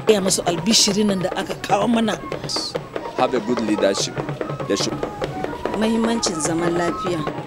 Ya masu albishirin da aka kawo mana. Have a good leadership. Mahimmancin zaman lafiya.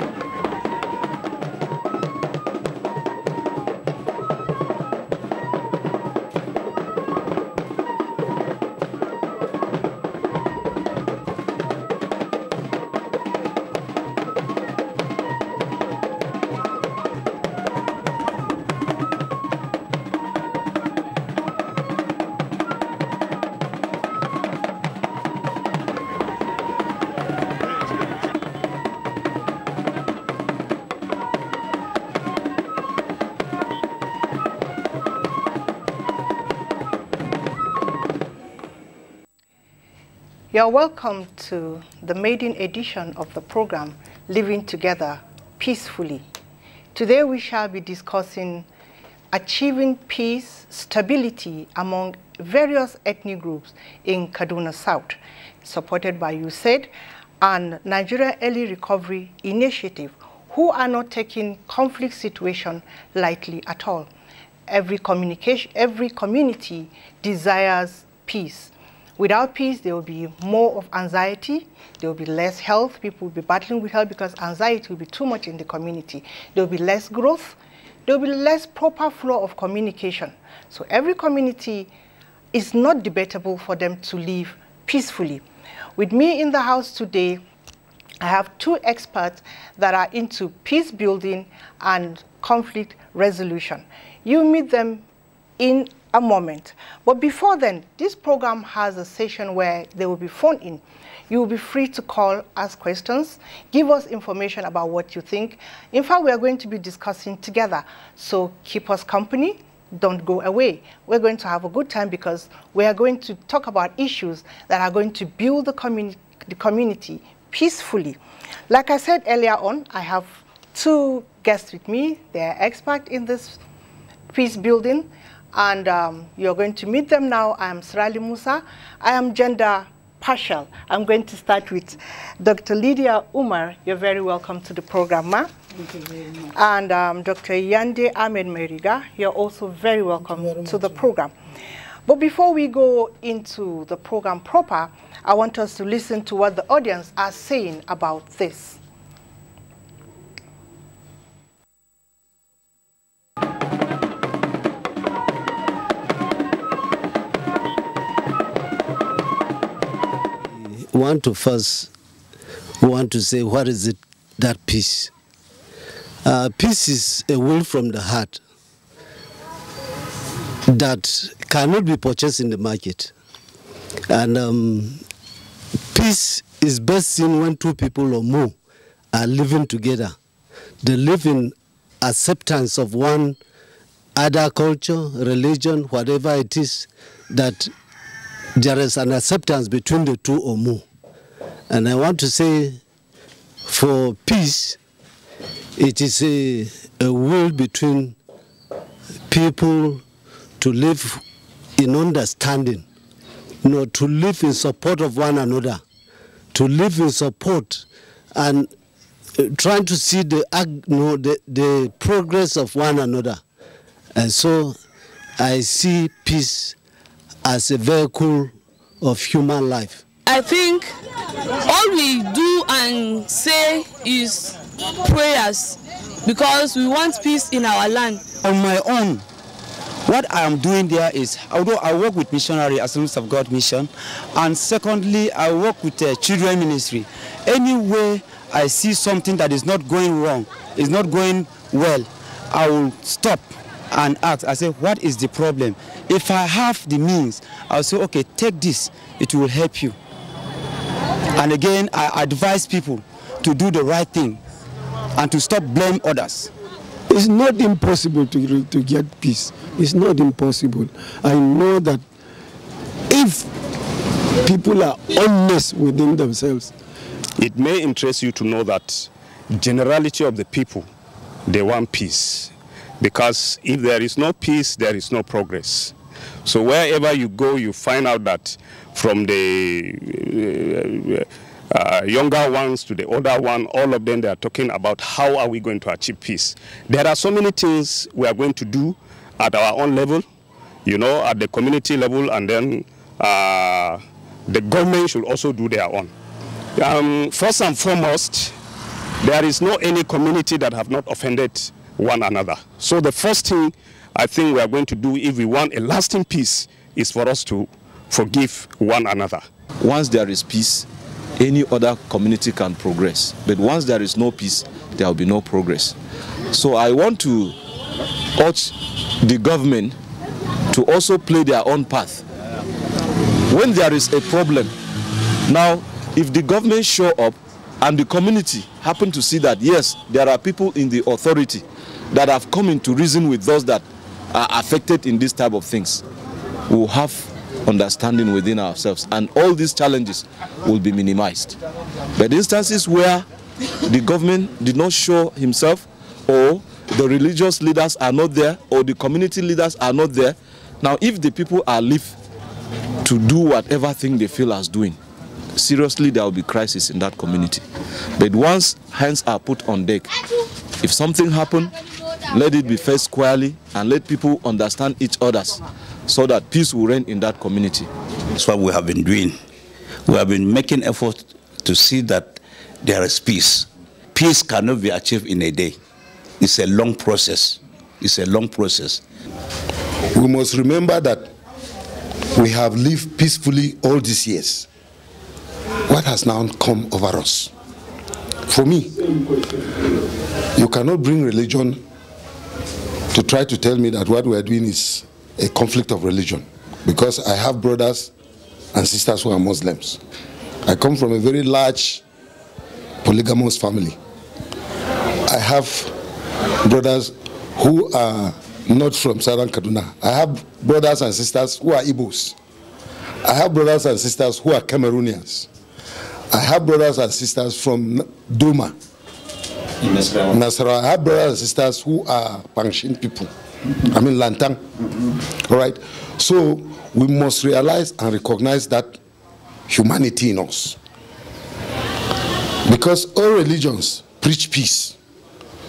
You're welcome to the maiden edition of the program, Living Together Peacefully. Today we shall be discussing achieving peace, stability among various ethnic groups in Kaduna South, supported by USAID and Nigeria Early Recovery Initiative, who are not taking conflict situation lightly at all. Every community desires peace. Without peace, there will be more of anxiety, there will be less health, people will be battling with health because anxiety will be too much in the community. There will be less growth, there will be less proper flow of communication. So every community is not debatable for them to live peacefully. With me in the house today, I have two experts that are into peace building and conflict resolution. You meet them in a moment. But before then, this program has a session where they will be phoned in. You will be free to call, ask questions, give us information about what you think. In fact, we are going to be discussing together. So keep us company, don't go away. We're going to have a good time because we are going to talk about issues that are going to build the community peacefully. Like I said earlier on, I have two guests with me. They're experts in this peace building. And you're going to meet them now. I am Srali Musa. I am gender partial. I'm going to start with Dr. Lydia Umar. You're very welcome to the program, ma. Thank you very much. And Dr. Yande Ahmed Meriga, you're also very welcome to the program. But before we go into the program proper, I want us to listen to what the audience are saying about this. Want to say, what is it, that peace? Peace is a will from the heart that cannot be purchased in the market. And peace is best seen when two people or more are living together. They live in acceptance of one other culture, religion, whatever it is, that there is an acceptance between the two or more. And I want to say, for peace, it is a will between people to live in understanding, to live in support of one another, to live in support and trying to see the progress of one another. And so I see peace as a vehicle of human life. I think all we do and say is prayers because we want peace in our land. On my own, what I am doing there is, although I work with Missionary Assemblies of God Mission, and secondly, I work with the children ministry. Anyway, I see something that is not going wrong, is not going well, I will stop and ask. I say, what is the problem? If I have the means, I'll say, okay, take this, it will help you. And again, I advise people to do the right thing and to stop blaming others. It's not impossible to get peace. It's not impossible. I know that if people are honest within themselves. It may interest you to know that generality of the people, they want peace. Because if there is no peace, there is no progress. So wherever you go, you find out that from the younger ones to the older one, all of them, they are talking about how are we going to achieve peace. There are so many things we are going to do at our own level. you know, at the community level, and then the government should also do their own. First and foremost, there is no any community that have not offended one another. So the first thing I think we are going to do if we want a lasting peace is for us to forgive one another. Once there is peace, any other community can progress. But once there is no peace, there will be no progress. So I want to urge the government to also play their own path. When there is a problem, now if the government show up and the community happen to see that, yes, there are people in the authority that have come into reason with those that are affected in this type of things, we will have understanding within ourselves, and all these challenges will be minimized. But instances where the government did not show himself, or the religious leaders are not there, or the community leaders are not there, now if the people are left to do whatever thing they feel as doing, seriously there will be crisis in that community. But once hands are put on deck, if something happens, let it be faced squarely and let people understand each other's, so that peace will reign in that community. That's what we have been doing. We have been making efforts to see that there is peace. Peace cannot be achieved in a day. It's a long process. It's a long process. We must remember that we have lived peacefully all these years. What has now come over us? For me, you cannot bring religion to try to tell me that what we are doing is a conflict of religion, because I have brothers and sisters who are Muslims. I come from a very large polygamous family. I have brothers who are not from southern Kaduna. I have brothers and sisters who are Igbos. I have brothers and sisters who are Cameroonians. I have brothers and sisters from Duma, Nasarawa. I have brothers and sisters who are Pangshin people. I mean Lantang. All right. So we must realize and recognize that humanity in us. Because all religions preach peace.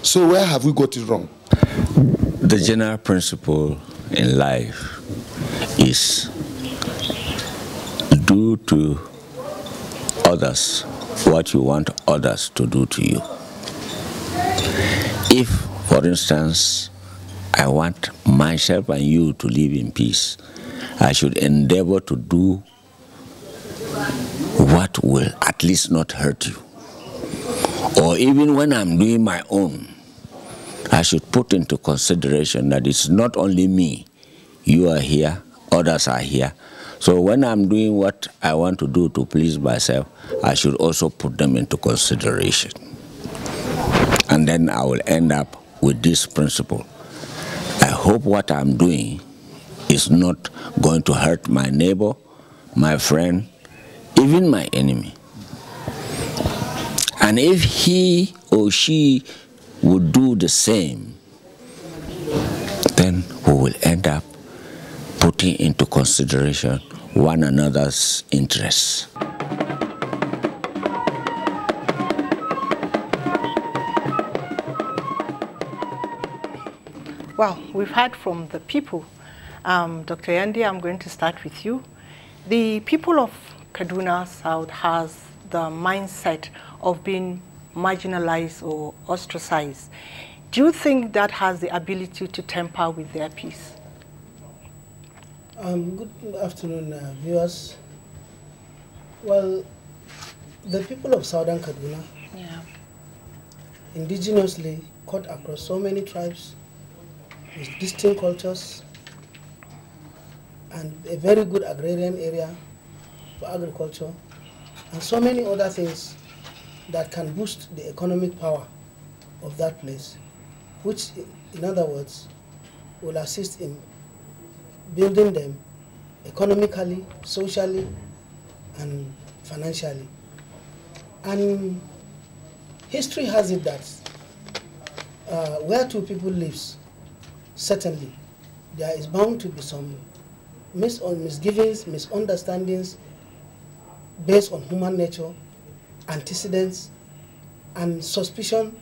So where have we got it wrong? The general principle in life is do to others what you want others to do to you. If, for instance, I want myself and you to live in peace, I should endeavor to do what will at least not hurt you. Or even when I'm doing my own, I should put into consideration that it's not only me. You are here, others are here. So when I'm doing what I want to do to please myself, I should also put them into consideration. And then I will end up with this principle. I hope what I'm doing is not going to hurt my neighbor, my friend, even my enemy. And if he or she would do the same, then we will end up putting into consideration one another's interests. Well, we've heard from the people. Dr. Yandi, I'm going to start with you. The people of Kaduna South has the mindset of being marginalized or ostracized. Do you think that has the ability to tamper with their peace? Good afternoon, viewers. Well, the people of Southern Kaduna, indigenously cut across so many tribes with distinct cultures and a very good agrarian area for agriculture, and so many other things that can boost the economic power of that place, which, in other words, will assist in building them economically, socially, and financially. And history has it that where two people live, certainly there is bound to be some misgivings, misunderstandings based on human nature, antecedents, and suspicion,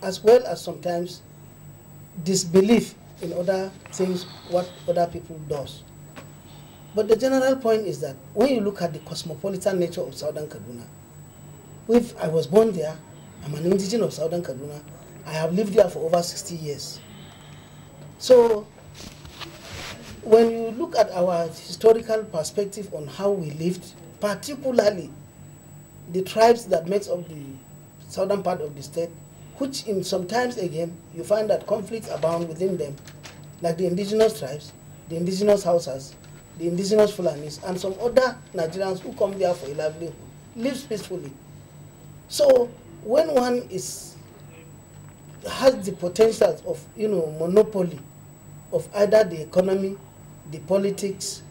as well as sometimes disbelief in other things what other people does. But the general point is that when you look at the cosmopolitan nature of Southern Kaduna, I was born there, I'm an indigenous of Southern Kaduna, I have lived there for over 60 years. So when you look at our historical perspective on how we lived, particularly the tribes that makes up the southern part of the state, which in sometimes again you find that conflicts abound within them, like the indigenous tribes, the indigenous Hausas, the indigenous Fulanis, and some other Nigerians who come there for a livelihood, lives peacefully. So when one has the potential of monopoly of either the economy, the politics,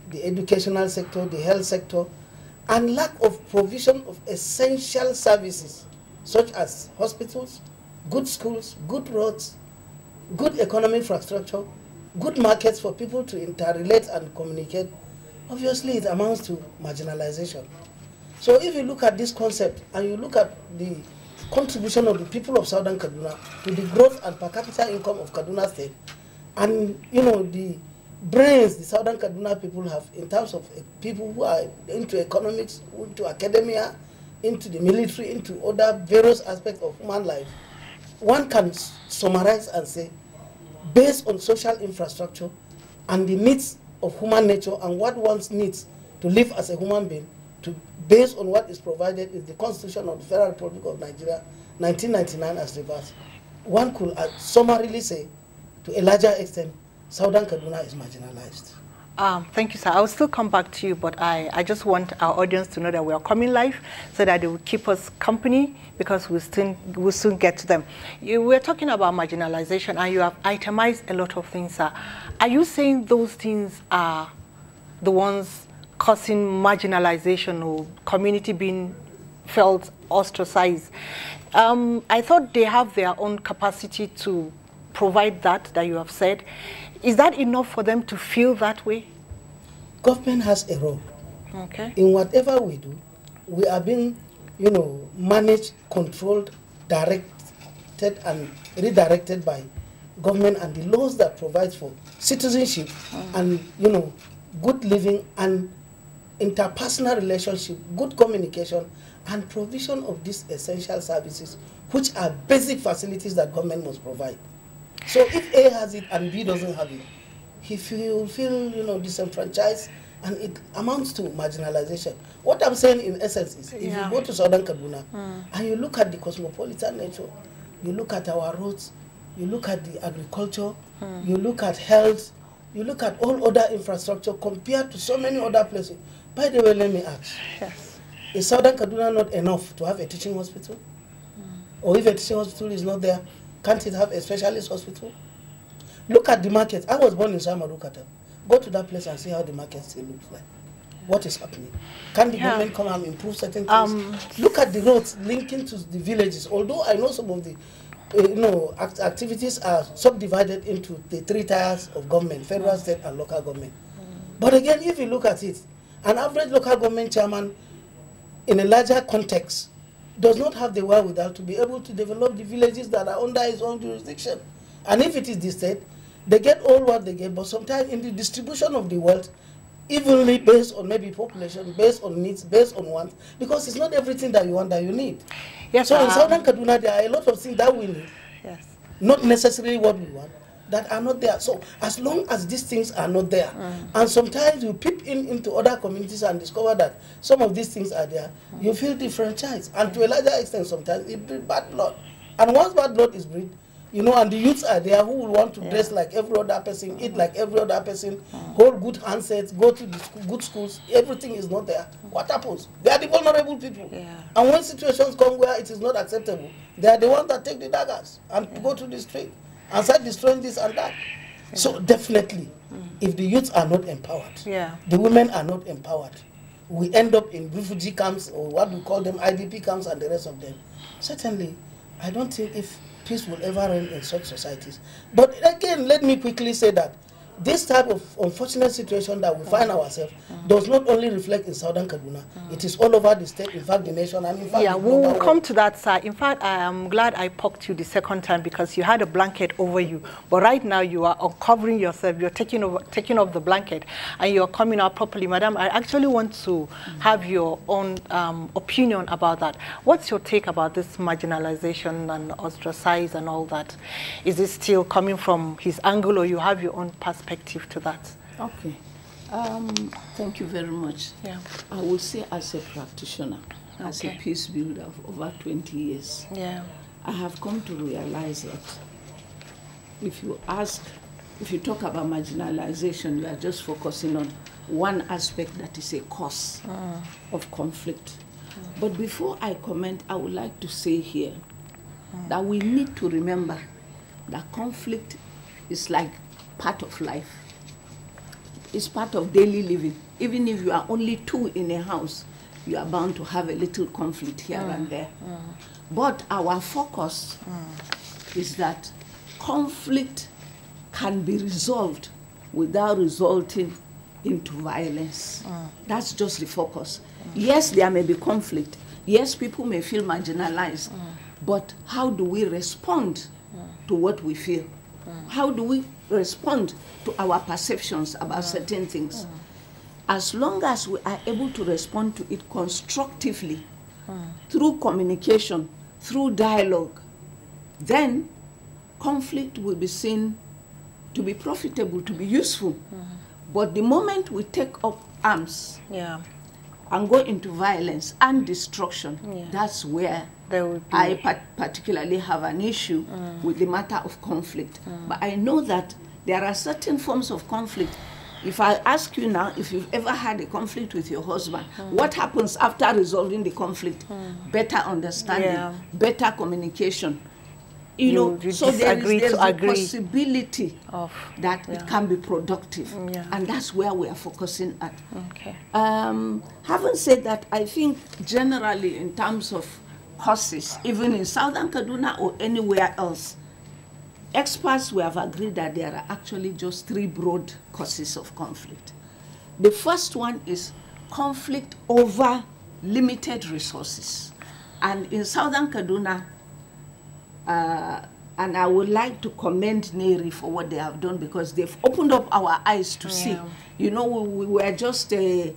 the educational sector, the health sector, and lack of provision of essential services such as hospitals, good schools, good roads, good economic infrastructure, good markets for people to interrelate and communicate, obviously it amounts to marginalization. So if you look at this concept and you look at the contribution of the people of Southern Kaduna to the growth and per capita income of Kaduna State, and the brains the Southern Kaduna people have in terms of people who are into economics, into academia, into the military, into other various aspects of human life, one can summarize and say, based on social infrastructure and the needs of human nature and what one needs to live as a human being, based on what is provided in the Constitution of the Federal Republic of Nigeria, 1999 as reversed, one could summarily say, to a larger extent, Southern Kaduna is marginalized. Thank you, sir. I will still come back to you, but I just want our audience to know that we are coming live so that they will keep us company because we'll soon get to them. We're talking about marginalization and you have itemized a lot of things, sir. Are you saying those things are the ones causing marginalization or community being felt ostracized? I thought they have their own capacity to provide that you have said. Is that enough for them to feel that way? Government has a role. Okay. In whatever we do, we are being, managed, controlled, directed, and redirected by government and the laws that provide for citizenship and, good living and interpersonal relationship, good communication, and provision of these essential services, which are basic facilities that government must provide. So if A has it and B doesn't have it, he will feel, disenfranchised, and it amounts to marginalization. What I'm saying in essence is, if you go to Southern Kaduna and you look at the cosmopolitan nature, you look at our roads, you look at the agriculture, you look at health, you look at all other infrastructure compared to so many other places. By the way, let me ask, is Southern Kaduna not enough to have a teaching hospital? Or if a teaching hospital is not there, can't it have a specialist hospital? Look at the market. I was born in Samarukata. Go to that place and see how the market still looks like. What is happening? Can the government come and improve certain things? Look at the roads linking to the villages. Although I know some of the activities are subdivided into the 3 tiers of government, federal, state, and local government. But again, if you look at it, an average local government chairman in a larger context does not have the wherewithal to be able to develop the villages that are under his own jurisdiction. And if it is the state, they get all what they get, but sometimes in the distribution of the wealth, evenly based on maybe population, based on needs, based on wants, because it's not everything that you want that you need. Yes, so in Southern Kaduna, there are a lot of things that we need, not necessarily what we want, that are not there. So as long as these things are not there, and sometimes you peep into other communities and discover that some of these things are there, you feel differentiated. And to a larger extent, sometimes it breeds bad blood. And once bad blood is bred, and the youths are there who will want to dress like every other person, eat like every other person, hold good handsets, go to the good schools, everything is not there. What happens? They are the vulnerable people. And when situations come where it is not acceptable, they are the ones that take the daggers and go to the street and start destroying this and that. So definitely, if the youths are not empowered, the women are not empowered, we end up in refugee camps, or what we call them IDP camps, and the rest of them. Certainly, I don't think if peace will ever reign in such societies. But again, let me quickly say that this type of unfortunate situation that we find ourselves does not only reflect in Southern Kaduna, it is all over the state, in fact the nation, and in fact yeah, we'll come to that side. In fact, I am glad I poked you the second time because you had a blanket over you, but right now you are uncovering yourself, you're taking off the blanket, and you're coming out properly. Madam, I actually want to have your own opinion about that. What's your take about this marginalization and ostracized and all that? Is it still coming from his angle, or you have your own perspective to that? Okay. Thank you very much. Yeah. I would say as a practitioner, as a peace builder of over 20 years, I have come to realize that if you talk about marginalization, you are just focusing on one aspect that is a cause of conflict. But before I comment, I would like to say here that we need to remember that conflict is like part of life. It's part of daily living. Even if you are only two in a house, you are bound to have a little conflict here and there. But our focus is that conflict can be resolved without resulting into violence. That's just the focus. Yes, there may be conflict. Yes, people may feel marginalized. But how do we respond to what we feel? How do we respond to our perceptions about certain things? As long as we are able to respond to it constructively, through communication, through dialogue, then conflict will be seen to be profitable, to be useful. But the moment we take up arms and go into violence and destruction, that's where I particularly have an issue with the matter of conflict. But I know that there are certain forms of conflict. If I ask you now, if you've ever had a conflict with your husband, what happens after resolving the conflict? Better understanding, better communication. You know, so there is a possibility of that it can be productive. And that's where we are focusing at. Having said that, I think generally in terms of causes, even in Southern Kaduna or anywhere else, experts we have agreed that there are actually just three broad causes of conflict. The first one is conflict over limited resources. And in Southern Kaduna, and I would like to commend NERI for what they have done, because they've opened up our eyes to see. You know, we were just a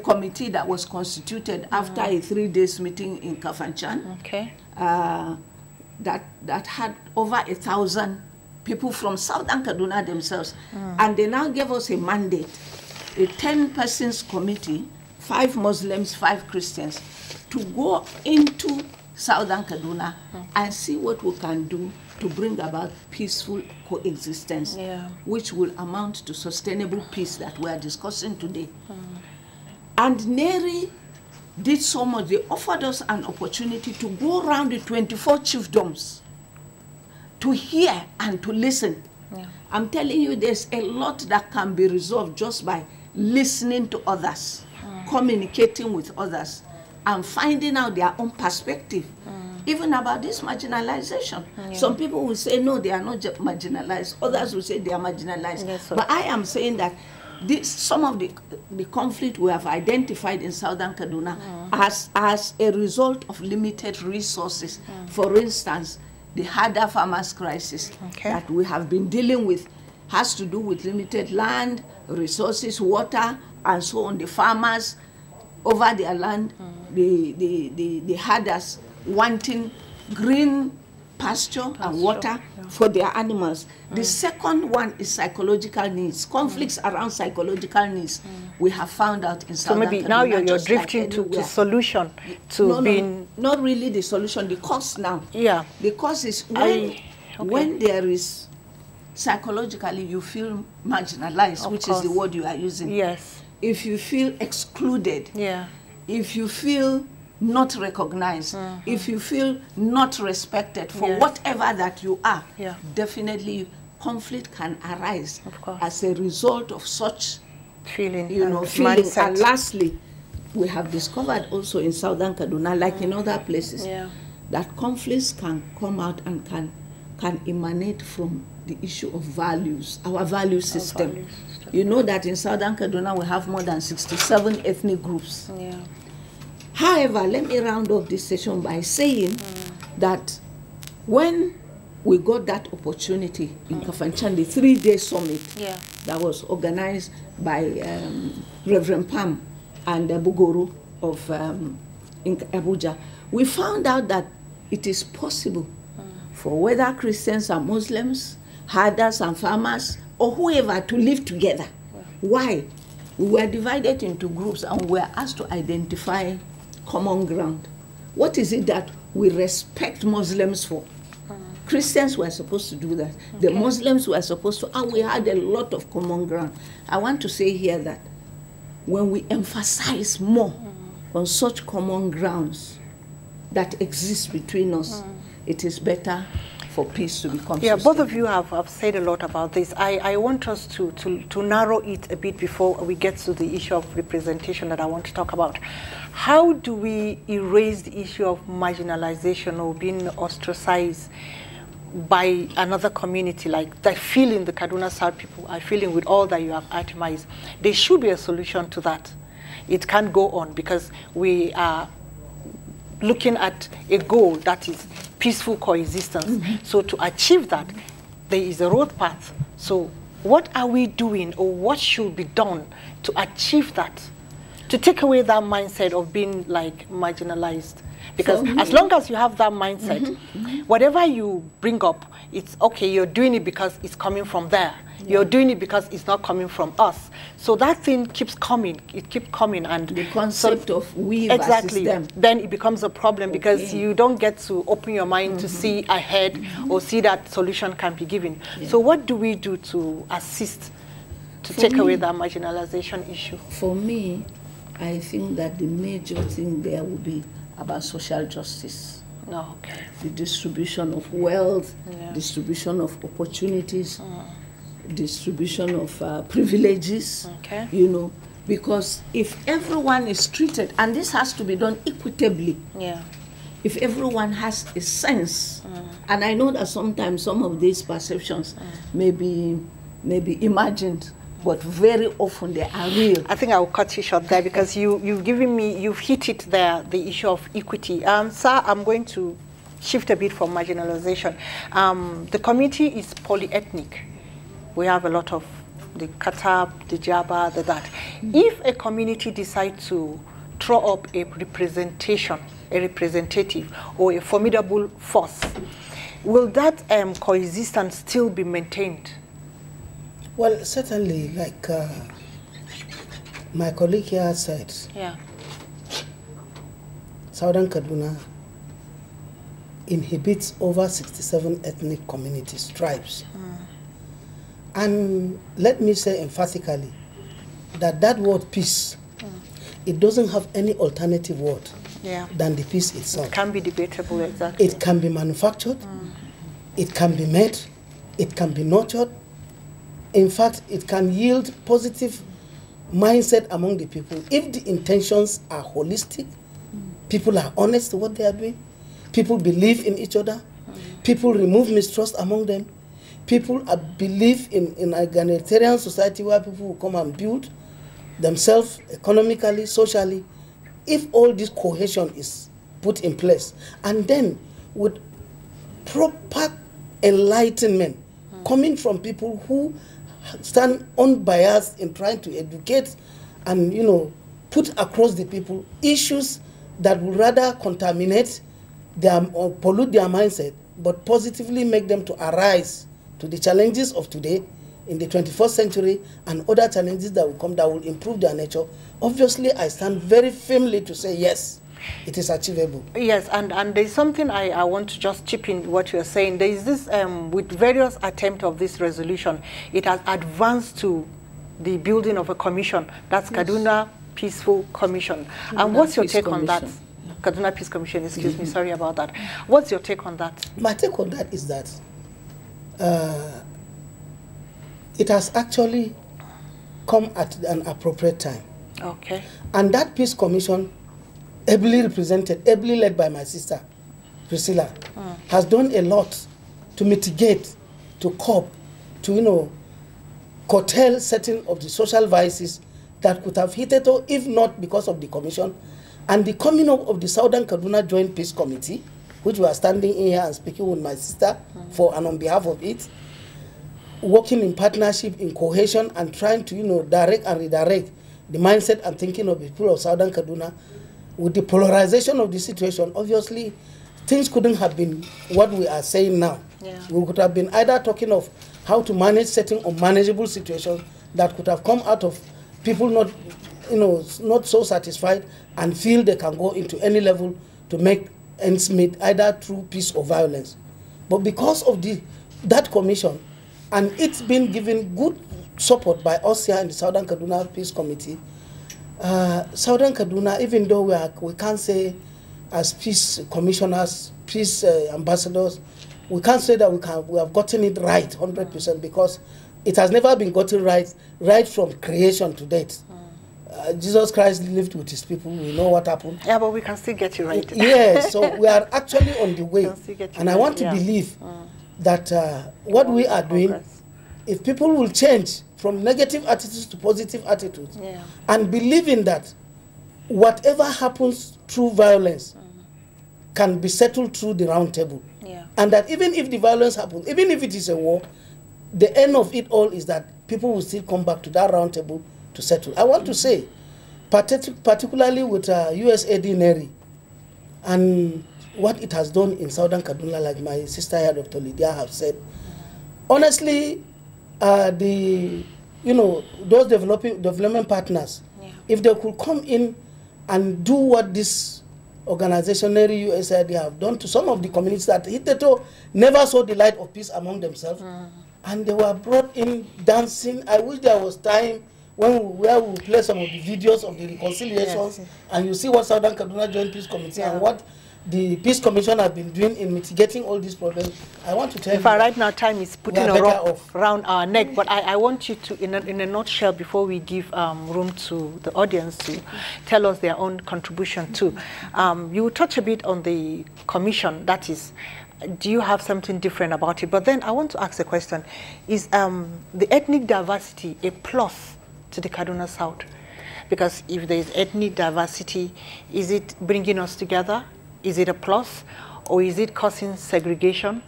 committee that was constituted after a 3-day meeting in Kafanchan. That had over 1,000 people from Southern Kaduna themselves. And they now gave us a mandate, a 10-person committee, 5 Muslims, 5 Christians, to go into Southern Kaduna and see what we can do to bring about peaceful coexistence, which will amount to sustainable peace that we are discussing today. And NERI did so much. They offered us an opportunity to go around the 24 chiefdoms to hear and to listen. I'm telling you, there's a lot that can be resolved just by listening to others, communicating with others, and finding out their own perspective, even about this marginalization. Some people will say, no, they are not marginalized. Others will say they are marginalized. But I am saying that some of the conflict we have identified in Southern Kaduna as a result of limited resources. For instance, the harder farmers crisis that we have been dealing with has to do with limited land, resources, water, and so on. The farmers over their land, the herders wanting green pasture and water for their animals. The second one is psychological needs, conflicts around psychological needs. We have found out in Southern Kaduna. So maybe now you're drifting to solution, not really the solution, the cause now. The cause is when there is psychologically you feel marginalized, which is the word you are using. If you feel excluded, if you feel not recognized, if you feel not respected for whatever that you are, definitely conflict can arise as a result of such feeling, feeling. And lastly, we have discovered also in Southern Kaduna, like in other places, that conflicts can come out and can can emanate from the issue of values, our value system. You know that in Southern Kaduna we have more than 67 ethnic groups. Yeah. However, let me round off this session by saying that when we got that opportunity in Kafanchan, the 3-day summit that was organized by Reverend Pam and Bugoro of in Abuja, we found out that it is possible for whether Christians and Muslims, herders and farmers, or whoever to live together. Why? We were divided into groups and we were asked to identify common ground. What is it that we respect Muslims for? Christians were supposed to do that. The Muslims were supposed to, and we had a lot of common ground. I want to say here that when we emphasize more on such common grounds that exist between us, it is better for peace to become Yeah, sustainable. both of you have said a lot about this. I want us to narrow it a bit before we get to the issue of representation that I want to talk about. How do we erase the issue of marginalization or being ostracized by another community, like the feeling the Kaduna South people are feeling with all that you have itemized? There should be a solution to that. It can't go on because we are looking at a goal that is peaceful coexistence. So to achieve that, there is a road path. So what are we doing, or what should be done to achieve that? To take away that mindset of being like marginalized. Because as long as you have that mindset, whatever you bring up, it's okay, you're doing it because it's coming from there. You're doing it because it's not coming from us. So that thing keeps coming, it keeps coming. And the concept of we exactly, versus them. Then it becomes a problem because you don't get to open your mind to see ahead or see that solution can be given. So what do we do to assist to take away that marginalization issue? For me, I think that the major thing there will be about social justice. The distribution of wealth, distribution of opportunities, distribution of privileges, you know, because if everyone is treated, and this has to be done equitably, if everyone has a sense, and I know that sometimes some of these perceptions may be imagined, but very often they are real. I think I will cut you short there because you've given me, you've hit it there, the issue of equity. Sir, I'm going to shift a bit from marginalization. The community is polyethnic. We have a lot of the Katab, the Jaba, the that. If a community decides to throw up a representation, a representative, or a formidable force, will that coexistence still be maintained? Well, certainly, like my colleague here said, Southern Kaduna inhibits over 67 ethnic communities, tribes. And let me say emphatically that that word peace, it doesn't have any alternative word than the peace itself. It can be debatable, exactly. It can be manufactured, it can be made, it can be nurtured. In fact, it can yield positive mindset among the people. If the intentions are holistic, people are honest to what they are doing, people believe in each other, people remove mistrust among them, people believe in a egalitarian society where people will come and build themselves economically, socially. If all this cohesion is put in place, and then with proper enlightenment coming from people who stand unbiased in trying to educate and, you know, put across the people issues that will rather contaminate them or pollute their mindset, but positively make them to arise to the challenges of today in the 21st century and other challenges that will come that will improve their nature. Obviously, I stand very firmly to say yes, it is achievable. Yes, and there's something I want to just chip in what you're saying. There is this, with various attempts of this resolution, it has advanced to the building of a commission. That's Kaduna Peaceful Commission. And what's your take on that? Kaduna Peace Commission, excuse me, sorry about that. What's your take on that? My take on that is that it has actually come at an appropriate time. Okay. And that Peace Commission, ably represented, ably led by my sister, Priscilla, has done a lot to mitigate, to cope, to, you know, curtail certain of the social vices that could have hit it, if not because of the commission and the coming up of the Southern Kaduna Joint Peace Committee, which we are standing in here and speaking with my sister for and on behalf of it, working in partnership, in cohesion, and trying to, you know, direct and redirect the mindset and thinking of the people of Southern Kaduna. With the polarization of the situation, obviously, things couldn't have been what we are saying now. Yeah. We could have been either talking of how to manage certain unmanageable situations that could have come out of people not, you know, not so satisfied and feel they can go into any level to make ends meet, either through peace or violence. But because of that commission, and it's been given good support by us here in the Southern Kaduna Peace Committee, Southern Kaduna, even though we can't say as peace commissioners, peace ambassadors, we can't say that we have gotten it right 100%, because it has never been gotten right from creation to date. Jesus Christ lived with his people. We know what happened. Yeah, but we can still get it right. Yes, so we are actually on the way. And I want to believe that what we are doing, if people will change from negative attitudes to positive attitudes, and believing that whatever happens through violence can be settled through the round table. And that even if the violence happens, even if it is a war, the end of it all is that people will still come back to that round table to settle. I want to say, particularly with USAID NERI and what it has done in Southern Kaduna, like my sister here, Dr. Lydia, have said, honestly, those development partners, if they could come in and do what this organization, NERI, USAID, have done to some of the communities that hitherto never saw the light of peace among themselves, and they were brought in dancing. I wish there was time where we play some of the videos of the reconciliations, and you see what Southern Kaduna Joint Peace Committee and what the Peace Commission have been doing in mitigating all these problems. I want to tell you, right now time is putting a rope around our neck, but I want you to, in a nutshell, before we give room to the audience to tell us their own contribution too. You touch a bit on the commission, that is, do you have something different about it? But then I want to ask a question. Is the ethnic diversity a plus to the Kaduna South? Because if there is ethnic diversity, is it bringing us together? Is it a plus, or is it causing segregation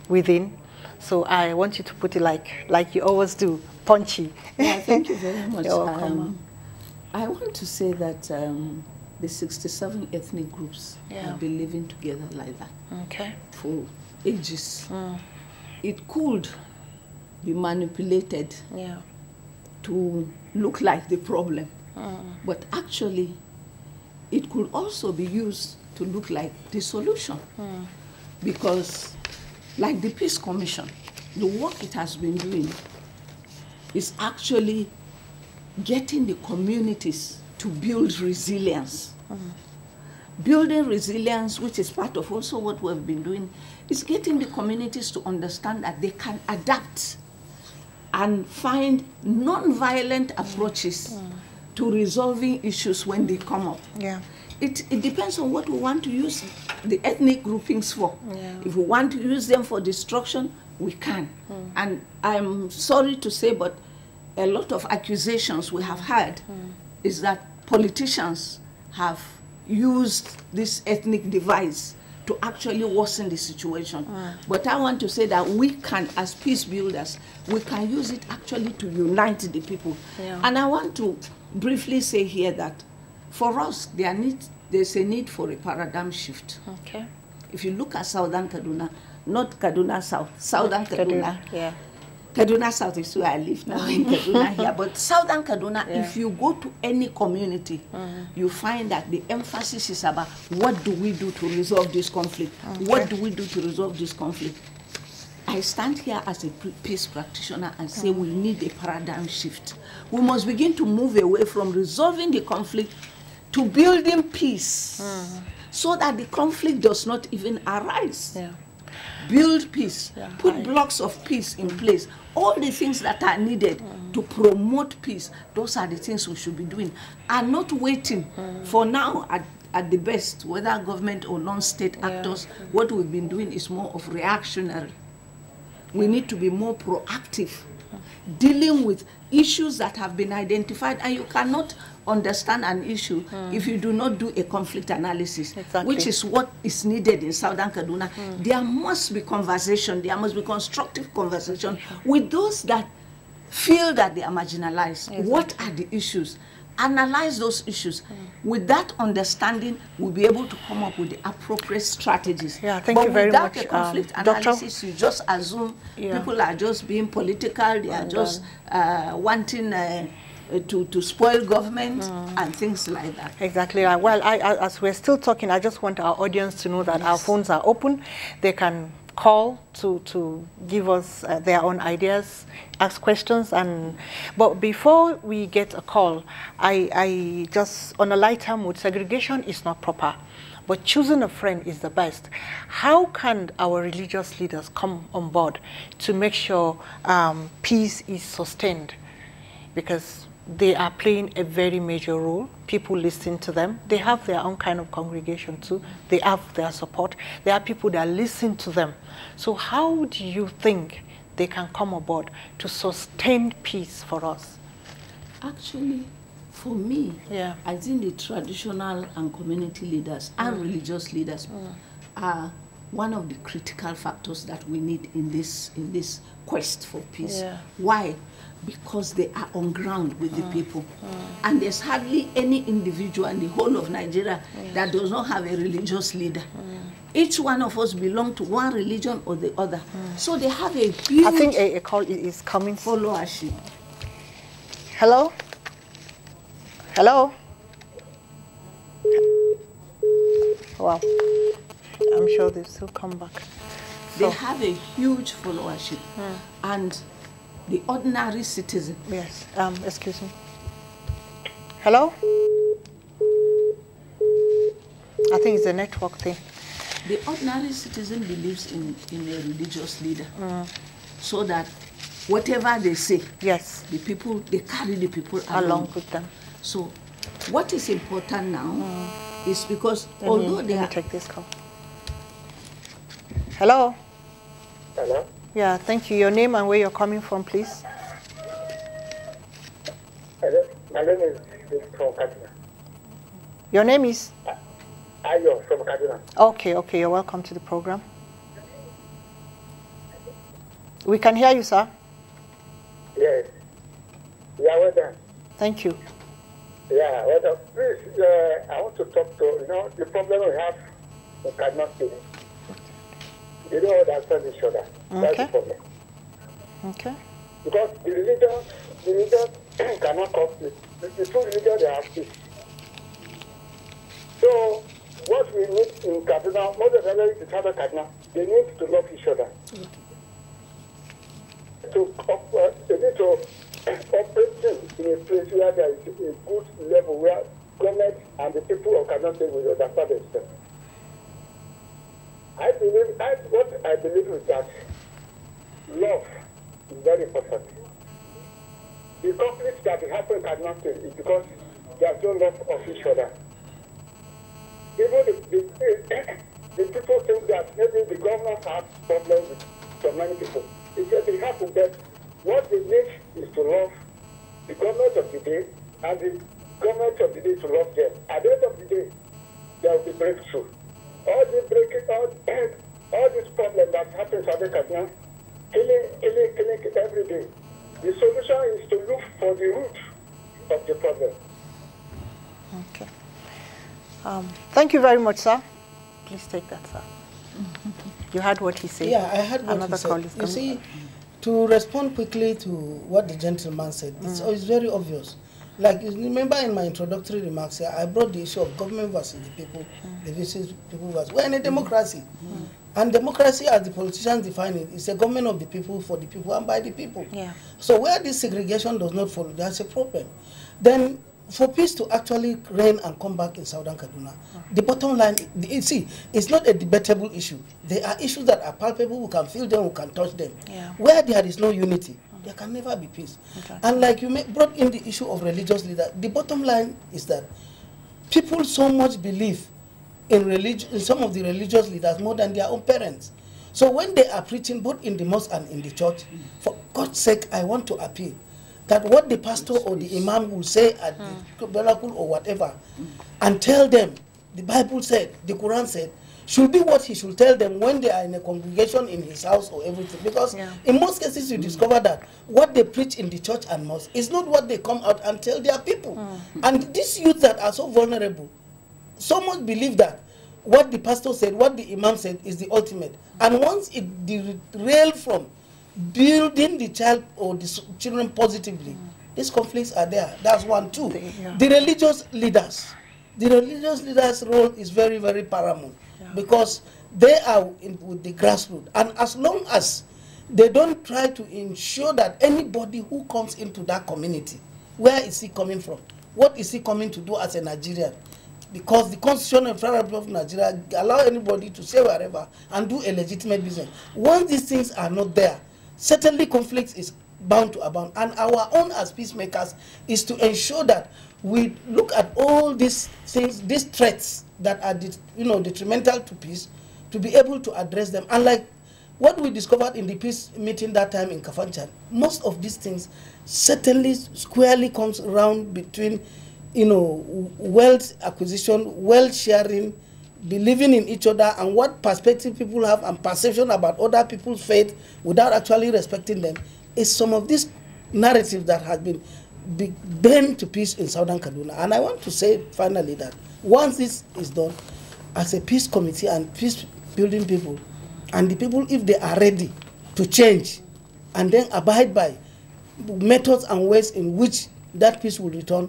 within? So I want you to put it like you always do, punchy. Yeah, thank you very much. You're welcome. I want to say that the 67 ethnic groups have been living together like that for ages. It could be manipulated to look like the problem, but actually it could also be used to look like the solution. Because like the Peace Commission, the work it has been doing is actually getting the communities to build resilience. Building resilience, which is part of also what we've been doing, is getting the communities to understand that they can adapt and find non-violent approaches to resolving issues when they come up. It depends on what we want to use the ethnic groupings for. If we want to use them for destruction, we can. And I'm sorry to say, but a lot of accusations we have had is that politicians have used this ethnic device to actually worsen the situation. But I want to say that we can, as peace builders, we can use it actually to unite the people. And I want to briefly say here that for us, there's a need for a paradigm shift. If you look at Southern Kaduna, not Kaduna South, Southern Kaduna. Kaduna South is where I live now, in Kaduna here. But Southern Kaduna, if you go to any community, you find that the emphasis is about what do we do to resolve this conflict? What do we do to resolve this conflict? I stand here as a peace practitioner and say we need a paradigm shift. We must begin to move away from resolving the conflict to building peace, so that the conflict does not even arise. Build peace, put blocks of peace in place. All the things that are needed to promote peace, those are the things we should be doing, and not waiting for now at the best, whether government or non-state actors. What we've been doing is more of reactionary. We need to be more proactive, dealing with issues that have been identified, and you cannot understand an issue if you do not do a conflict analysis, which is what is needed in Southern Kaduna. There must be conversation, there must be constructive conversation with those that feel that they are marginalized. What are the issues? Analyze those issues. With that understanding, we'll be able to come up with the appropriate strategies. Yeah, thank you very much. Without a conflict analysis, you just assume people are just being political, they are just wanting to spoil government and things like that. Exactly. Well, as we're still talking, I just want our audience to know that our phones are open. They can call to give us their own ideas, ask questions, but before we get a call, I just, on a lighter mood, segregation is not proper, but choosing a friend is the best. How can our religious leaders come on board to make sure peace is sustained? Because they are playing a very major role. People listen to them. They have their own kind of congregation too. They have their support. There are people that listen to them. So how do you think they can come aboard to sustain peace for us? Actually, for me, I think the traditional and community leaders and religious leaders are one of the critical factors that we need in this quest for peace. Why? Because they are on ground with the people. And there's hardly any individual in the whole of Nigeria that does not have a religious leader. Each one of us belong to one religion or the other. So they have a huge... I think a call is coming. Followership. Hello? Hello? Wow. I'm sure they'll still come back. They have a huge followership. And the ordinary citizen. Yes. Excuse me. Hello? I think it's a network thing. The ordinary citizen believes in a religious leader, so that whatever they say, the people, they carry the people along with them. So what is important now is because although they let me take this call. Hello? Hello? Yeah, thank you. Your name and where you're coming from, please. Hello? My name is from Kaduna. Your name is? Ayo from Kaduna. Okay, you're welcome to the program. We can hear you, sir. Yes. Yeah, well done. Thank you. Yeah, well done. Please, I want to talk to, the problem we have in Kaduna State. They don't understand each other. That's the problem. Okay. Because the religion cannot conflict. The two religions, they have peace. So, what we need in Kaduna, more than the Southern Kaduna, they need to love each other. They need to operate in a place where there is a good level where government and the people of Kaduna State will understand themselves. What I believe is that love is very important. The conflicts that happen in Kaduna State is because there is no love of each other. Even the people think that maybe the government has problems with so many people. It's that they have to get what they need is to love the government of the day and the government of the day to love them. At the end of the day, there will be breakthrough. All this problem that happens at the Kaduna, killing every day. The solution is to look for the root of the problem. Okay. Thank you very much, sir. Please take that, sir. You heard what he said. Yeah, I heard what Another he said. call is You coming. see, to respond quickly to what the gentleman said, it's very obvious. Like, you remember in my introductory remarks here, I brought the issue of government versus the people, the versus people versus... We're in a democracy. And democracy, as the politicians define it, is a government of the people, for the people, and by the people. Yeah. So where this segregation does not follow, there's a problem. Then, for peace to actually reign and come back in Southern Kaduna, the bottom line, you see, it's not a debatable issue. There are issues that are palpable, we can feel them, we can touch them. Yeah. Where there is no unity, there can never be peace. Okay. And like you brought in the issue of religious leaders, the bottom line is that people so much believe in religion, in some of the religious leaders more than their own parents. So when they are preaching both in the mosque and in the church, for God's sake, I want to appeal that what the pastor or the imam will say at the tabernacle or whatever, and tell them, the Bible said, the Quran said, should be what he should tell them when they are in a congregation in his house or everything. Because in most cases you discover that what they preach in the church and mosque is not what they come out and tell their people. And these youths that are so vulnerable, so much believe that what the pastor said, what the imam said is the ultimate. And once it derails from building the child or the children positively, these conflicts are there. That's one. Two, the religious leaders. The religious leaders' role is very, very paramount because they are with the grassroots. And as long as they don't try to ensure that anybody who comes into that community, where is he coming from? What is he coming to do as a Nigerian? Because the Constitution of the Federal Republic of Nigeria allow anybody to say wherever and do a legitimate business. Once these things are not there, certainly conflict is bound to abound. And our own as peacemakers is to ensure that we look at all these things, these threats that are detrimental to peace, to be able to address them. And like what we discovered in the peace meeting that time in Kafanchan, most of these things certainly squarely comes around between wealth acquisition, wealth sharing, believing in each other, and what perspective people have and perception about other people's faith without actually respecting them, is some of this narrative that has been bent to peace in Southern Kaduna. And I want to say finally that once this is done, as a peace committee and peace building people, and the people, if they are ready to change and then abide by methods and ways in which that peace will return,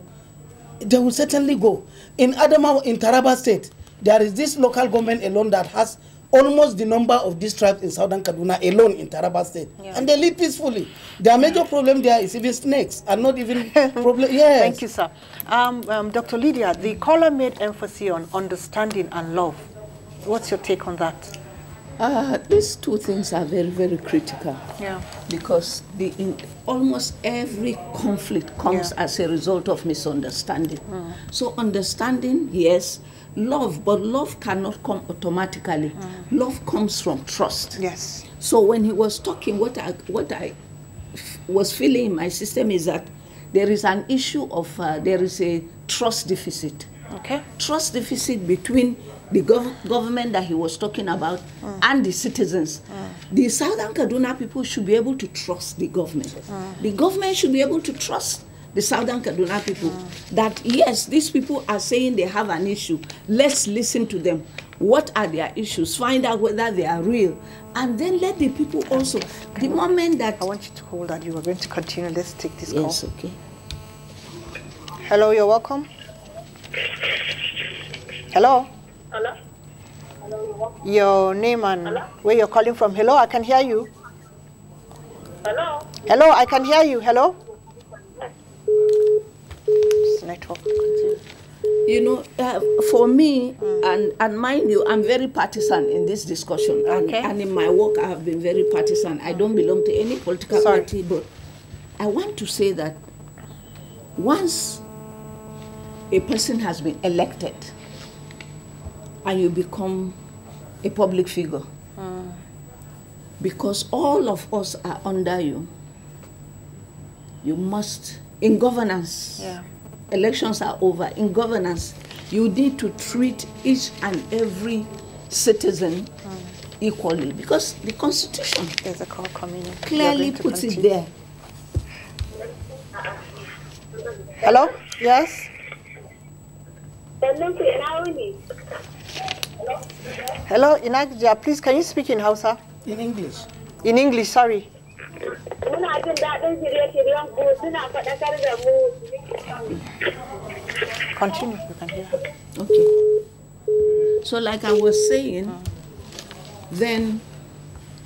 they will certainly go. In Adamawa, in Taraba State, there is this local government alone that has almost the number of these tribes in Southern Kaduna alone in Taraba State. And they live peacefully. Their major problem there is even snakes and not even problem. Yes. Thank you, sir. Dr. Lydia, the caller made emphasis on understanding and love. What's your take on that? These two things are very, very critical. Yeah. Because almost every conflict comes as a result of misunderstanding. So understanding, yes. Love, but love cannot come automatically. Love comes from trust. Yes. So when he was talking, what I was feeling in my system is that there is an issue of, there is a trust deficit. Okay. Trust deficit between the government that he was talking about and the citizens. The Southern Kaduna people should be able to trust the government. The government should be able to trust the Southern Kaduna people, that yes, these people are saying they have an issue. Let's listen to them. What are their issues? Find out whether they are real. And then let the people also, the moment that... I want you to hold that. You are going to continue. Let's take this call. Yes, okay. Hello, you're welcome. Hello? Hello? Your name and where you're calling from. Hello, I can hear you. Hello? Hello, I can hear you. Hello? Network. You know, for me, and mind you, I'm very partisan in this discussion. And in my work, I have been very partisan. I don't belong to any political party, but I want to say that once a person has been elected and you become a public figure, because all of us are under you, you must, in governance, elections are over. In governance, you need to treat each and every citizen equally, because the Constitution there's a call coming in. Clearly puts it there. Hello? Yes? Hello, Inagja, please can you speak in Hausa? In English. In English, sorry. Continue, you can hear her. Okay. So like I was saying, then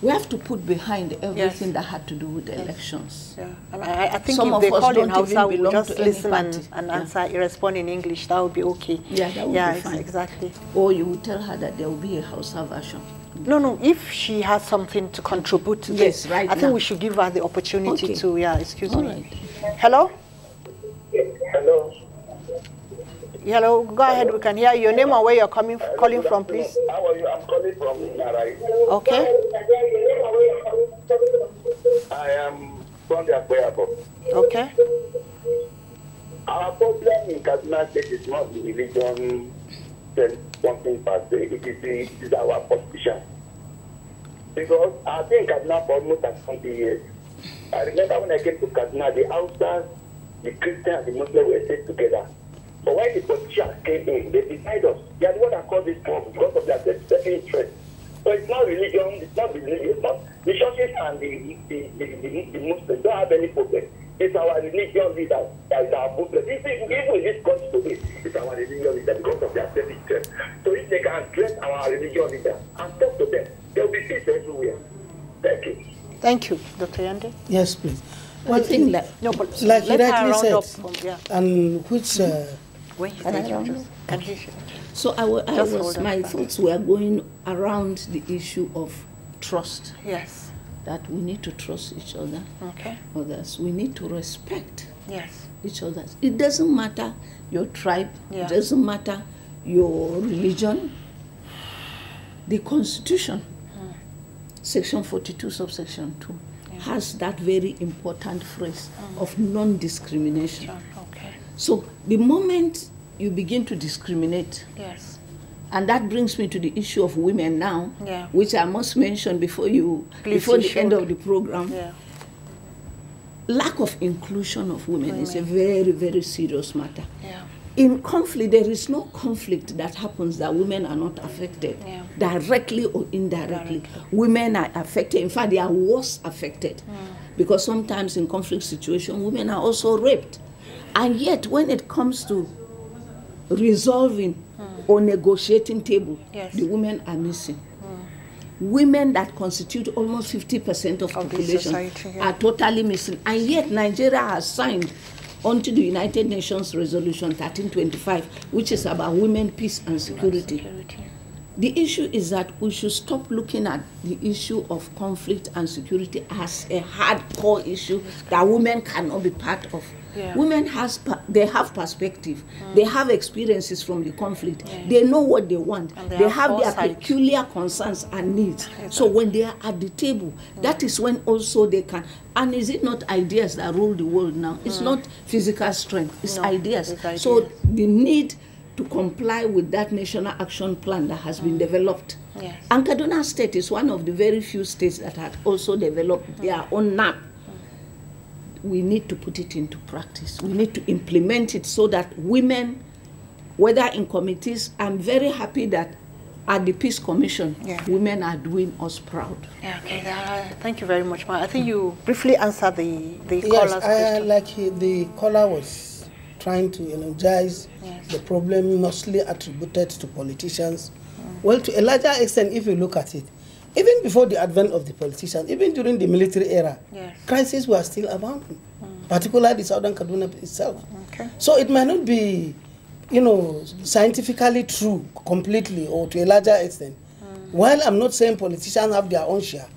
we have to put behind everything that had to do with the elections. Yeah. And I think some if of they us call in don't Hausa, even we'll belong just to any listen party. and answer, respond in English. That would be okay. Yeah, that would be fine. Exactly. Or you would tell her that there will be a Hausa version. No, if she has something to contribute to this, right I think we should give her the opportunity to, excuse me. Right. Hello? Hello? Hello, go ahead. We can hear your name and where you're calling from, please. How are you? I'm calling from Narai. Okay. I am from the Akbayabo. Okay. Our problem in Kaduna State is not the religion, something per se. It is our politician. Because I've been in Kaduna for almost 20 years. I remember when I came to Kaduna, the Hausas, the Christians, and the Muslims were stayed together. But when the politicians came in, they decided us. They are the one that caused this problem because of their self interest. So it's not religion, it's not religion, it's not the churches and the Muslims don't have any problem. It's our religion leaders that is our problem. Even in this country today, it's our religion leaders because of their self interest. So if they can address our religion leaders and talk to them, there will be peace everywhere. Thank you. Thank you, Dr. Yande. Yes, please. Well, I think like you rightly said, and which so my thoughts were going around the issue of trust. Yes. That we need to trust each other. Okay. Others. We need to respect each other. It doesn't matter your tribe. It doesn't matter your religion. The Constitution, Section 42, subsection 2, has that very important phrase of non-discrimination. Okay. So the moment you begin to discriminate, and that brings me to the issue of women now, which I must mention before the end of the program. Lack of inclusion of women is a very, very serious matter. In conflict, there is no conflict that happens that women are not affected, directly or indirectly. Women are affected. In fact, they are worse affected because sometimes in conflict situations, women are also raped. And yet, when it comes to resolving or negotiating table, the women are missing. Women that constitute almost 50% of population are totally missing. And yet, Nigeria has signed onto the United Nations Resolution 1325, which is about women, peace, and security. The issue is that we should stop looking at the issue of conflict and security as a hardcore issue that women cannot be part of. Women they have perspective. They have experiences from the conflict. They know what they want. They have their peculiar concerns and needs. So when they are at the table, that is when also they can. And is it not ideas that rule the world now? It's not physical strength. It's ideas. So the need to comply with that national action plan that has been developed. And Kaduna State is one of the very few states that had also developed their own NAP. We need to put it into practice. We need to implement it so that women, whether in committees, I'm very happy that at the Peace Commission, women are doing us proud. Thank you very much, Ma. I think you briefly answered the caller's question. Like the caller was trying to energize the problem mostly attributed to politicians. Well, to a larger extent, if you look at it, even before the advent of the politicians, even during the military era, crises were still abounding, particularly the southern Kaduna itself. So it might not be, scientifically true completely or to a larger extent. While I'm not saying politicians have their own share,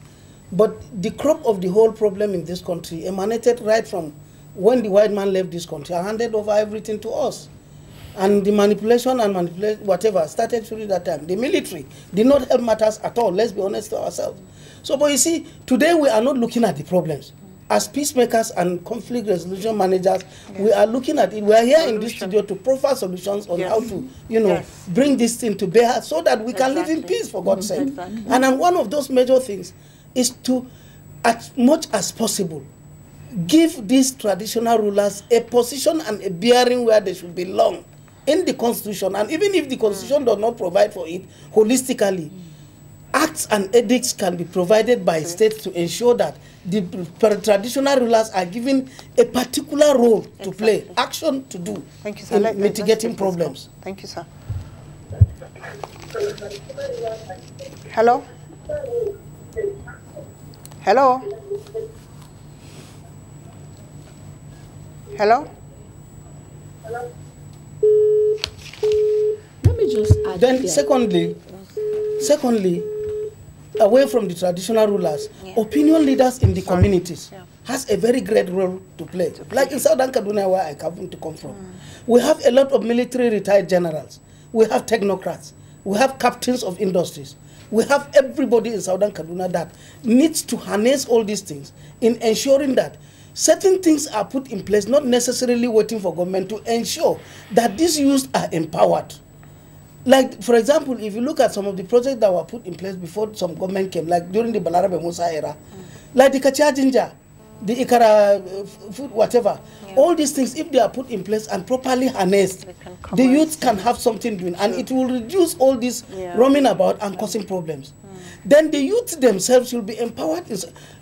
but the crop of the whole problem in this country emanated right from when the white man left this country and handed over everything to us. And the manipulation whatever started during that time. The military did not help matters at all, let's be honest to ourselves. So, but you see, today we are not looking at the problems. As peacemakers and conflict resolution managers, we are looking at it. We are here in this studio to proffer solutions on how to, bring this thing to bear so that we can live in peace, for God's sake. And one of those major things is to, as much as possible, give these traditional rulers a position and a bearing where they should belong in the Constitution. And even if the Constitution does not provide for it holistically, acts and edicts can be provided by states to ensure that the traditional rulers are given a particular role to play, action to do in mitigating problems. Thank you, sir. Hello? Hello? Hello? Let me just add. Then secondly, away from the traditional rulers, opinion leaders in the communities has a very great role to play. Like in Southern Kaduna, where I come from, we have a lot of military retired generals. We have technocrats. We have captains of industries. We have everybody in Southern Kaduna that needs to harness all these things in ensuring that certain things are put in place, not necessarily waiting for government, to ensure that these youths are empowered. Like, for example, if you look at some of the projects that were put in place before some government came, like during the Balarabe Musa era, like the Kacha Jinja, the Ikara food, whatever, all these things, if they are put in place and properly harnessed, the youth can have something doing, and it will reduce all this roaming about and causing problems. Then the youth themselves will be empowered in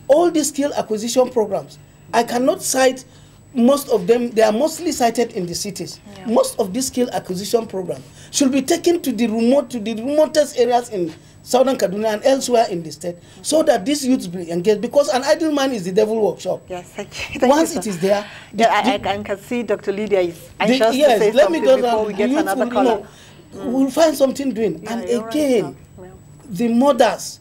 all these skill acquisition programs. I cannot cite most of them. They are mostly cited in the cities. Most of these skill acquisition programs should be taken to the remotest areas in Southern Kaduna and elsewhere in the state, so that these youths be engaged, because an idle man is the devil workshop. Yes, thank you. Once it is there, I can see Dr. Lydia is anxious to say something before we get another caller. We'll find something doing. And again, the mothers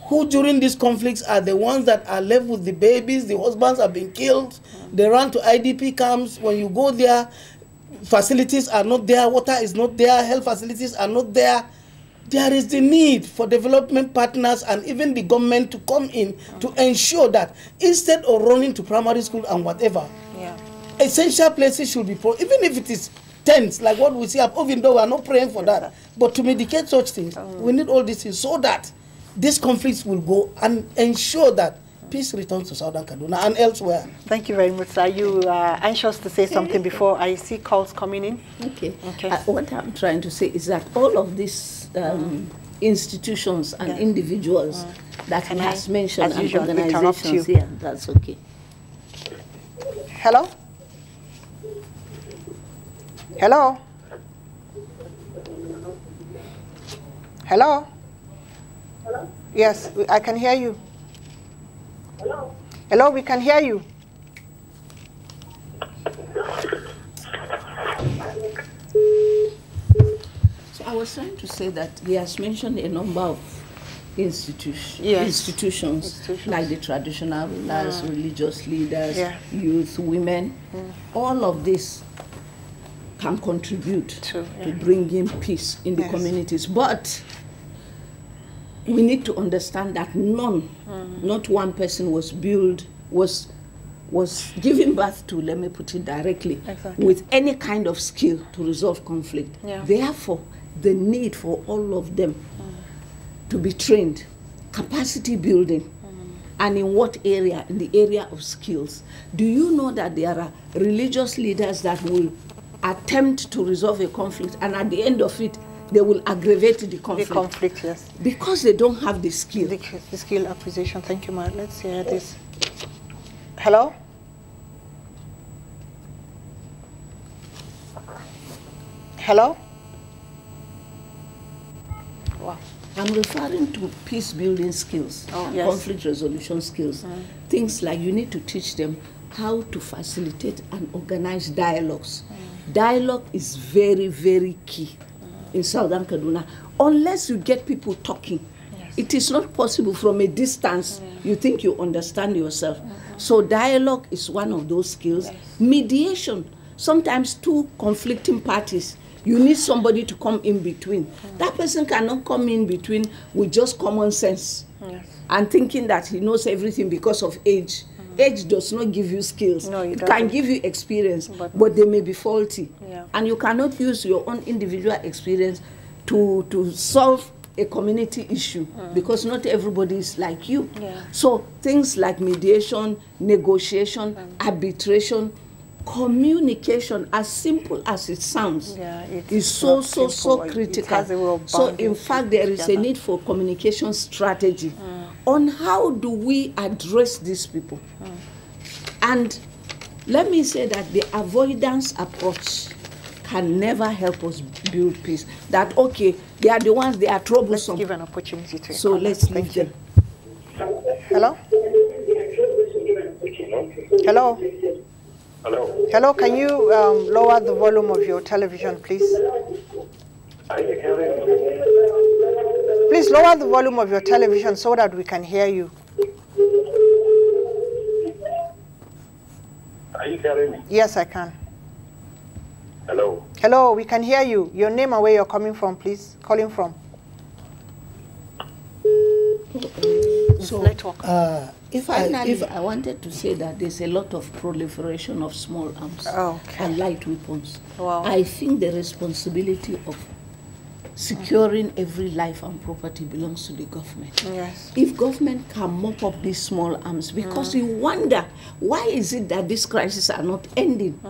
who during these conflicts are the ones that are left with the babies, the husbands are being killed, they run to IDP camps. When you go there, facilities are not there, water is not there, health facilities are not there. There is the need for development partners and even the government to come in to ensure that instead of running to primary school and whatever, essential places should be even if it is tents, like what we see, even though we are not praying for that, but to mitigate such things, we need all these things so that these conflicts will go and ensure that peace returns to Southern Kaduna and elsewhere. Thank you very much. Are you anxious to say something before I see calls coming in? Okay. What I'm trying to say is that all of these institutions and individuals that he has mentioned and organizations, that's okay. Hello? Hello? Hello? Hello? Yes, I can hear you. Hello? Hello, we can hear you. So I was trying to say that he has mentioned a number of institutions, like the traditional rulers, religious leaders, youth, women. All of this can contribute to bringing peace in the communities. But we need to understand that not one person was given birth to, let me put it directly, with any kind of skill to resolve conflict. Therefore, the need for all of them to be trained, capacity building, and in what area? In the area of skills. Do you know that there are religious leaders that will attempt to resolve a conflict, and at the end of it, they will aggravate the conflict? The conflict, yes. Because they don't have the skill. The skill acquisition. Thank you, Ma. Let's hear this. Hello? Hello? Wow. I'm referring to peace building skills, conflict resolution skills. Things like you need to teach them how to facilitate and organize dialogues. Dialogue is very, very key in Southern Kaduna. Unless you get people talking, it is not possible from a distance. You think you understand yourself. So dialogue is one of those skills. Mediation. Sometimes two conflicting parties, you need somebody to come in between. That person cannot come in between with just common sense and thinking that he knows everything because of age. Age does not give you skills. No, it can give you experience, but they may be faulty. And you cannot use your own individual experience to solve a community issue because not everybody is like you. So things like mediation, negotiation, arbitration, communication, as simple as it sounds, is so critical. So in fact, there is a need for communication strategy on how do we address these people. And let me say that the avoidance approach can never help us build peace. That, okay, they are the ones, they are troublesome. Let's give an opportunity to so let's leave them. Hello? Hello? Hello? Hello, can you lower the volume of your television, please? Please lower the volume of your television so that we can hear you. Are you hearing me? Yes, I can. Hello. Hello, we can hear you. Your name and where you're coming from, please. Calling from. So, network. Finally, I wanted to say that there's a lot of proliferation of small arms and light weapons. Wow. I think the responsibility of securing every life and property belongs to the government. Yes. If government can mop up these small arms, because you wonder, why is it that these crises are not ending?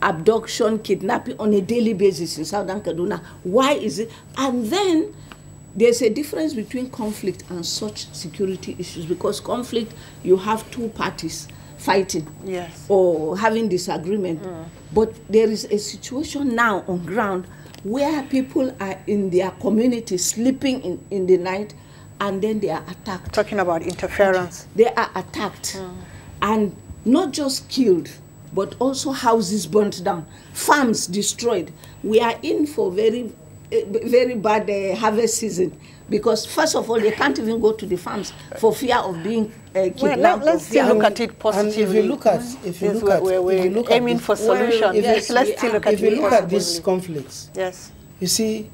Abduction, kidnapping on a daily basis in Southern Kaduna. Why is it? And then there's a difference between conflict and such security issues, because conflict, you have two parties fighting or having disagreement. But there is a situation now on ground where people are in their community sleeping in the night, and then they are attacked. Talking about interference. They are attacked and not just killed, but also houses burnt down, farms destroyed. We are in for very bad harvest season, because first of all, they can't even go to the farms for fear of being kidnapped. Well, let's still look at it positively. And if you look at aiming for solution. Let's still look at it. If you look at these conflicts, you see,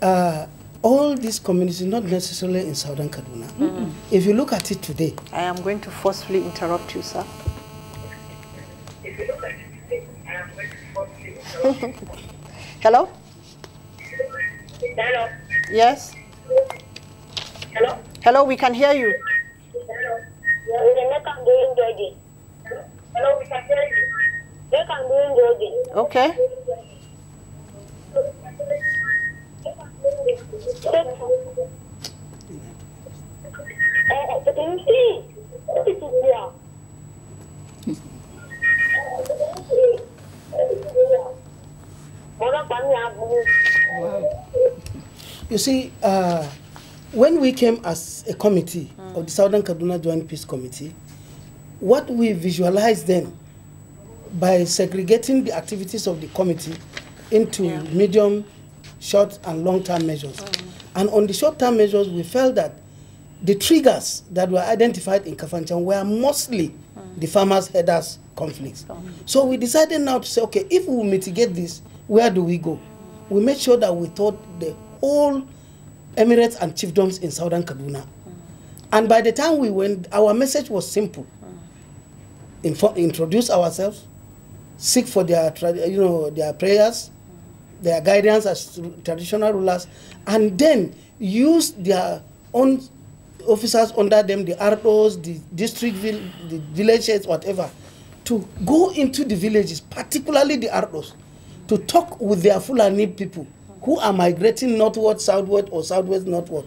all these communities, not necessarily in Southern Kaduna. If you look at it today, I am going to forcefully interrupt you, sir. If you look at it today, I am going to forcefully interrupt you. Hello? Hello. Yes? Hello. Hello, we can hear you. Hello, we can hear you. They can do it. Okay. But can you see? What is it here? you see, when we came as a committee of the Southern Kaduna Joint Peace Committee, what we visualized then, by segregating the activities of the committee into medium, short, and long-term measures. And on the short-term measures, we felt that the triggers that were identified in Kafanchan were mostly the farmers-herders conflicts. So we decided now to say, okay, if we mitigate this, where do we go? We made sure that we taught the whole emirates and chiefdoms in Southern Kaduna. And by the time we went, our message was simple. Introduce ourselves, seek for their, their prayers, their guidance as traditional rulers, and then use their own officers under them, the ROs, the district, the villages, whatever, to go into the villages, particularly the ROs, to talk with their Fulani people who are migrating northward, southward, or southwest, northward.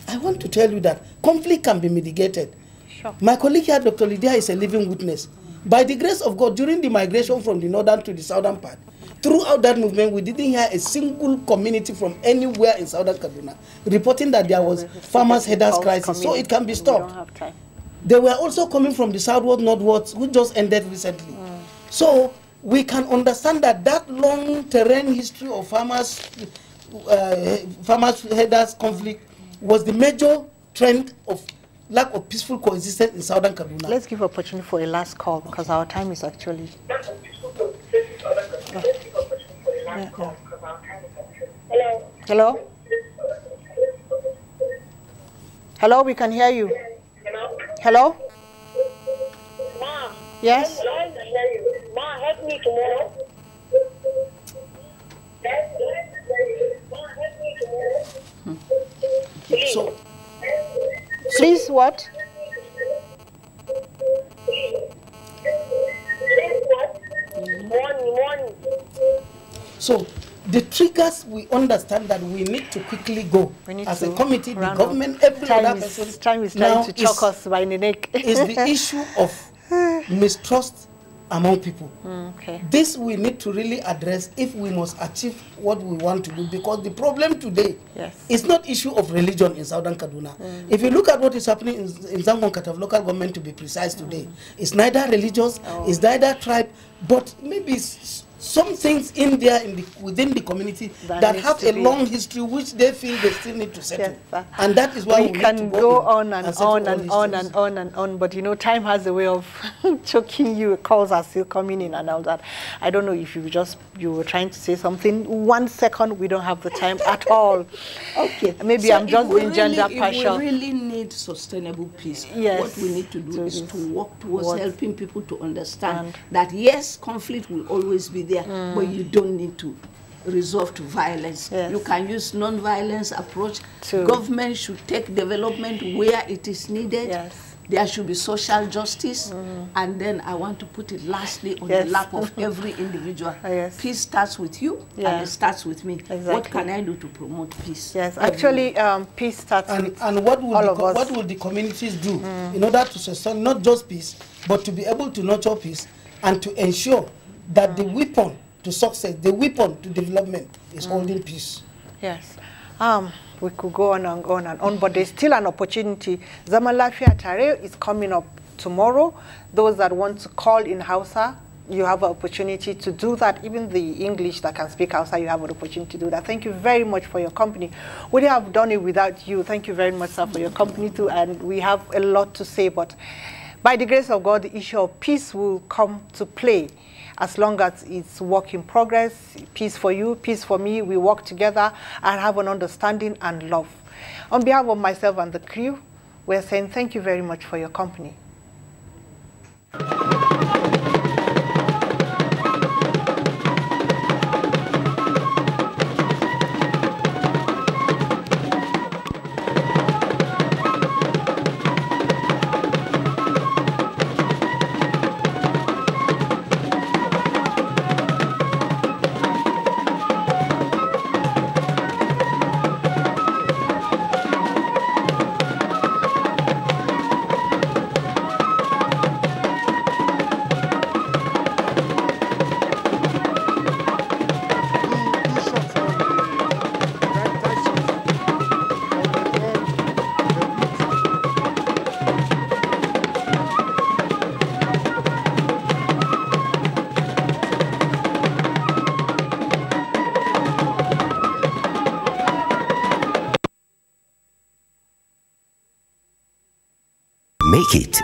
I want to tell you that conflict can be mitigated. Sure. My colleague here, Dr. Lydia, is a living witness. By the grace of God, during the migration from the northern to the southern part, throughout that movement, we didn't hear a single community from anywhere in Southern Kaduna reporting that there was farmers-herders crisis, so it can be stopped. They were also coming from the southward, northward, which just ended recently. So we can understand that that long terrain history of farmers-herders conflict was the major trend of lack of peaceful coexistence in Southern Kaduna. Let's give opportunity for a last call, because our time is actually... Hello. Hello? Hello, we can hear you. Hello? Ma. Yes? Ma, help me tomorrow. Please. So, please what? Morning. So the triggers, we understand that we need to quickly go as a committee, the government, every other person. Time is trying to choke us by the neck. Is the issue of mistrust among people. Okay. This we need to really address if we must achieve what we want to do, because the problem today is not issue of religion in Southern Kaduna. If you look at what is happening in Zangon Katav local government, to be precise today, it's neither religious, it's neither tribe, but maybe some things in there within the community that have a long history which they feel they still need to settle. Yes, and that is why we can go on and on and on and on and on, but you know, time has a way of choking you. Calls are still coming in and all that. I don't know if you were trying to say something. 1 second, we don't have the time at all. Okay. Maybe so I'm just being gender partial. If we really need sustainable peace, yes, what we need to do is to work towards helping people to understand that yes, conflict will always be there, but you don't need to resort to violence. Yes. You can use non-violence approach. Government should take development where it is needed. Yes. There should be social justice, and then I want to put it lastly on the lap of every individual. Yes. Peace starts with you, and it starts with me. Exactly. What can I do to promote peace? Yes, actually, peace starts with and what will all of us. What will the communities do in order to sustain not just peace, but to be able to nurture peace and to ensure that the weapon to success, the weapon to development is holding peace? Yes. We could go on and on and on, but there's still an opportunity. Zaman Lafiya Tare is coming up tomorrow. Those that want to call in Hausa, you have an opportunity to do that. Even the English that can speak Hausa, you have an opportunity to do that. Thank you very much for your company. We have done it without you. Thank you very much, sir, for your company too. And we have a lot to say, but by the grace of God, the issue of peace will come to play. As long as it's work in progress, peace for you, peace for me, we work together and have an understanding and love. On behalf of myself and the crew, we're saying thank you very much for your company. Make it